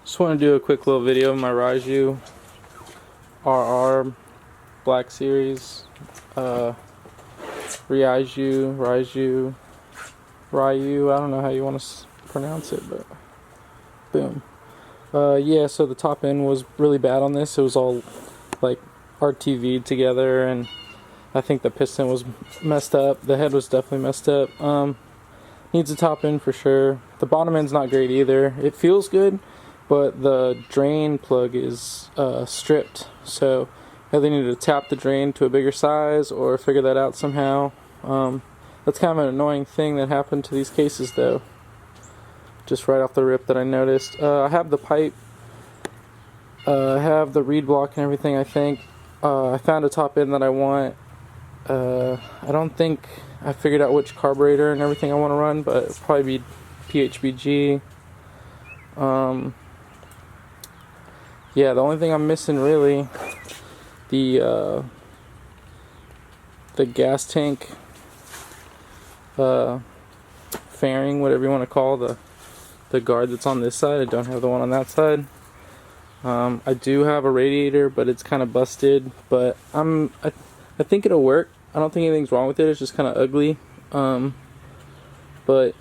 Just want to do a quick little video of my Rieju RR Black Series. Rieju, I don't know how you want to pronounce it, but boom. Yeah, so the top end was really bad on this. It was all like RTV'd together, and I think the piston was messed up. The head was definitely messed up. Needs a top end for sure. The bottom end's not great either. It feels good, but the drain plug is stripped, so I either need to tap the drain to a bigger size or figure that out somehow. That's kind of an annoying thing that happened to these cases though, just right off the rip that I noticed. I have the pipe, I have the reed block and everything. I think I found a top end that I want. I don't think I figured out which carburetor and everything I want to run, but it'll probably be PHBG. Yeah, the only thing I'm missing really, the gas tank fairing, whatever you want to call the guard that's on this side. I don't have the one on that side. I do have a radiator, but it's kind of busted, but I think it'll work. I don't think anything's wrong with it. It's just kind of ugly, but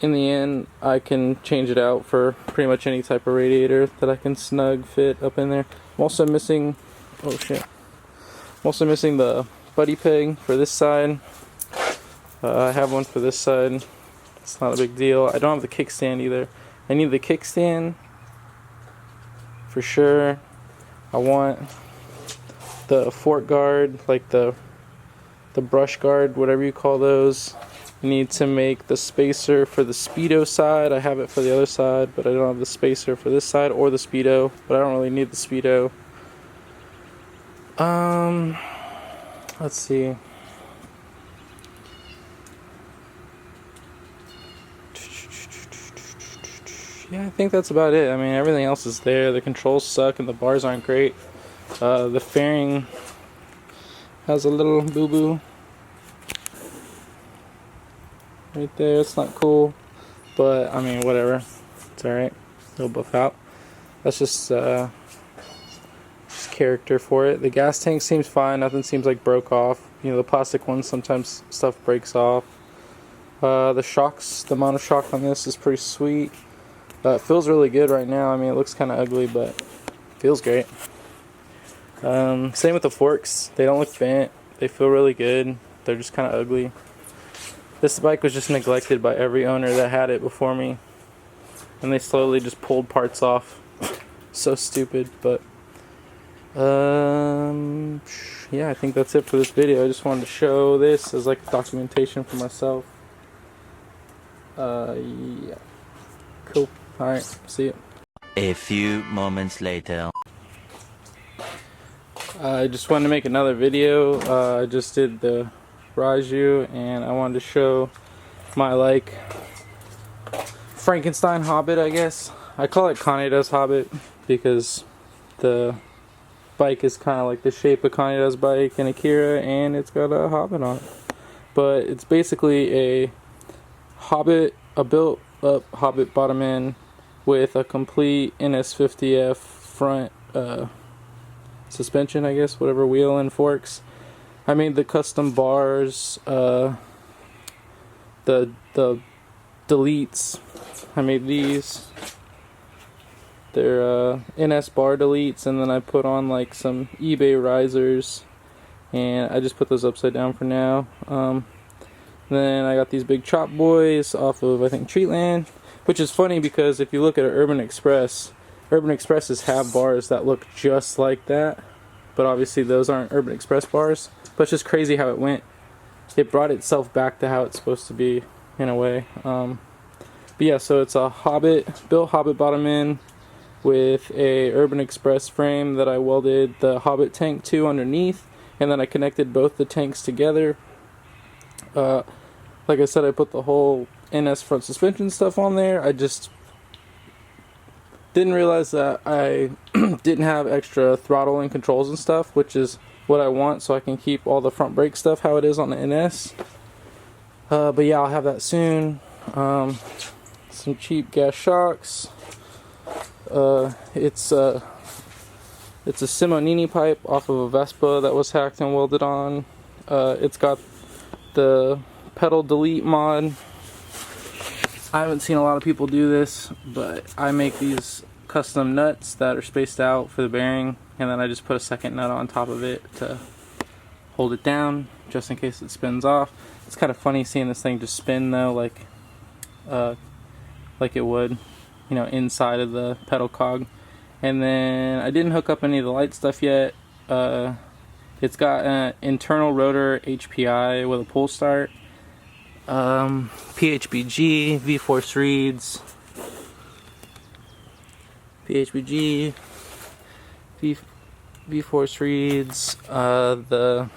in the end I can change it out for pretty much any type of radiator that I can snug fit up in there. I'm also missing, oh shit, I'm also missing the buddy peg for this side. I have one for this side. It's not a big deal. I don't have the kickstand either. I need the kickstand for sure. I want the fork guard, like the brush guard, whatever you call those. I need to make the spacer for the Speedo side. I have it for the other side, but I don't have the spacer for this side or the Speedo, but I don't really need the Speedo. Let's see. Yeah, I think that's about it. I mean, everything else is there. The controls suck and the bars aren't great. The fairing has a little boo-boo right there. It's not cool, but I mean, whatever. It's alright. It'll buff out. That's just character for it. The gas tank seems fine. Nothing seems like broke off. You know, the plastic ones, sometimes stuff breaks off. The shocks, the monoshock on this is pretty sweet. It feels really good right now. I mean, it looks kind of ugly, but it feels great. Same with the forks. They don't look bent. They feel really good. They're just kind of ugly. This bike was just neglected by every owner that had it before me, and they slowly just pulled parts off. So stupid, but yeah, I think that's it for this video. I just wanted to show this as like documentation for myself. Yeah, cool. Alright, see you. A few moments later. I just wanted to make another video. I just did the Rieju, and I wanted to show my like Frankenstein Hobbit, I guess. I call it Kaneda's Hobbit because the bike is kind of like the shape of Kaneda's bike and Akira, and it's got a Hobbit on it. But it's basically a Hobbit, a built up Hobbit bottom end with a complete NS50F front suspension, I guess, whatever, wheel and forks. I made the custom bars, the deletes. I made these. They're NS bar deletes, and then I put on like some eBay risers, and I just put those upside down for now. Then I got these big chop boys off of, I think, Treatland, which is funny because if you look at an Urban Expresses have bars that look just like that, but obviously those aren't Urban Express bars. But it's just crazy how it went. It brought itself back to how it's supposed to be, in a way. But yeah, so it's a built Hobbit bottom end with a Urban Express frame that I welded the Hobbit tank to underneath, and then I connected both the tanks together. Like I said, I put the whole NS front suspension stuff on there. I just didn't realize that I didn't have extra throttle and controls and stuff, which is what I want, so I can keep all the front brake stuff how it is on the NS. But yeah, I'll have that soon. some cheap gas shocks. It's a Simonini pipe off of a Vespa that was hacked and welded on. It's got the pedal delete mod. I haven't seen a lot of people do this, but I make these custom nuts that are spaced out for the bearing, and then I just put a second nut on top of it to hold it down just in case it spins off. It's kind of funny seeing this thing just spin though, like it would, you know, inside of the pedal cog. And then I didn't hook up any of the light stuff yet. It's got an internal rotor HPI with a pull start, PHBG, V-force reeds, PHBG, V-force reeds, the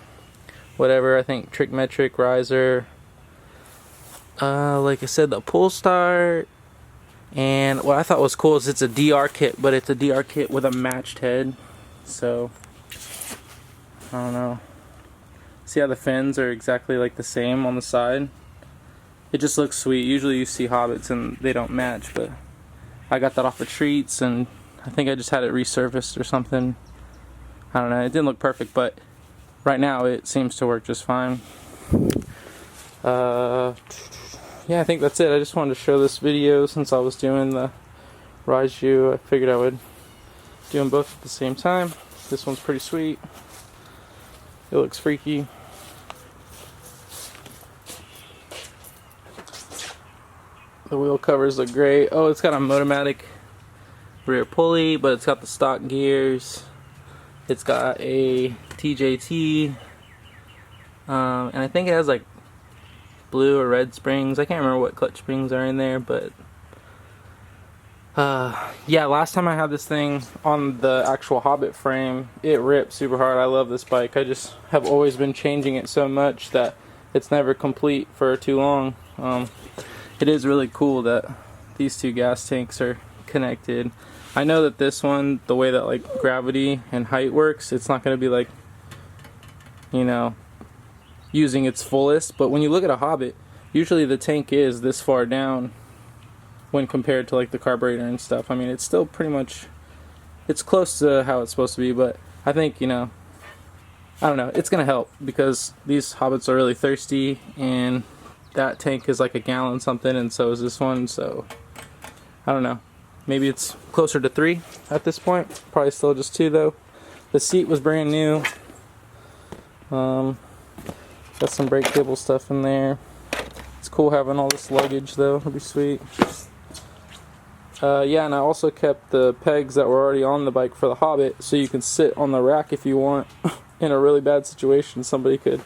whatever, I think trigonometric riser, like I said, the pull start. And what I thought was cool is it's a DR kit, but it's a DR kit with a matched head. So, I don't know. See how the fins are exactly like the same on the side? It just looks sweet. Usually you see Hobbits and they don't match, but I got that off of Treats, and I think I just had it resurfaced or something. I don't know. It didn't look perfect, but right now it seems to work just fine. Yeah, I think that's it. I just wanted to show this video since I was doing the Rieju. I figured I would do them both at the same time. This one's pretty sweet. It looks freaky. The wheel covers look great. Oh, it's got a Motomatic rear pulley, but it's got the stock gears. It's got a TJT, and I think it has like blue or red springs. I can't remember what clutch springs are in there, but yeah, last time I had this thing on the actual Hobbit frame, it ripped super hard. I love this bike. I just have always been changing it so much that it's never complete for too long. It is really cool that these two gas tanks are connected. I know that this one, the way that like gravity and height works, it's not going to be like, you know, using its fullest, but when you look at a Hobbit, usually the tank is this far down when compared to like the carburetor and stuff. I mean, it's still pretty much, it's close to how it's supposed to be, but I think, you know, I don't know, it's gonna help because these Hobbits are really thirsty, and that tank is like a gallon something, and so is this one. So I don't know, maybe it's closer to 3 at this point. Probably still just 2 though. The seat was brand new. Got some brake cable stuff in there. It's cool having all this luggage though. It'll be sweet. Yeah, and I also kept the pegs that were already on the bike for the Hobbit, so you can sit on the rack if you want. In a really bad situation, somebody could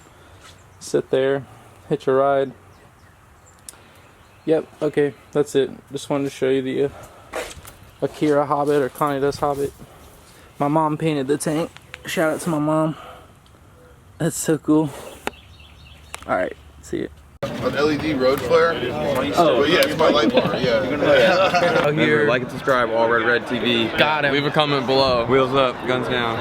sit there, hitch a ride. Yep, okay, that's it. Just wanted to show you the Akira Hobbit, or Kanida's Hobbit. My mom painted the tank. Shout out to my mom. That's so cool. Alright, see you. An LED road flare? Oh, but yeah, it's my light bar, yeah. Remember, like and subscribe, All Red TV. Got it. Leave a comment below. Wheels up, guns down.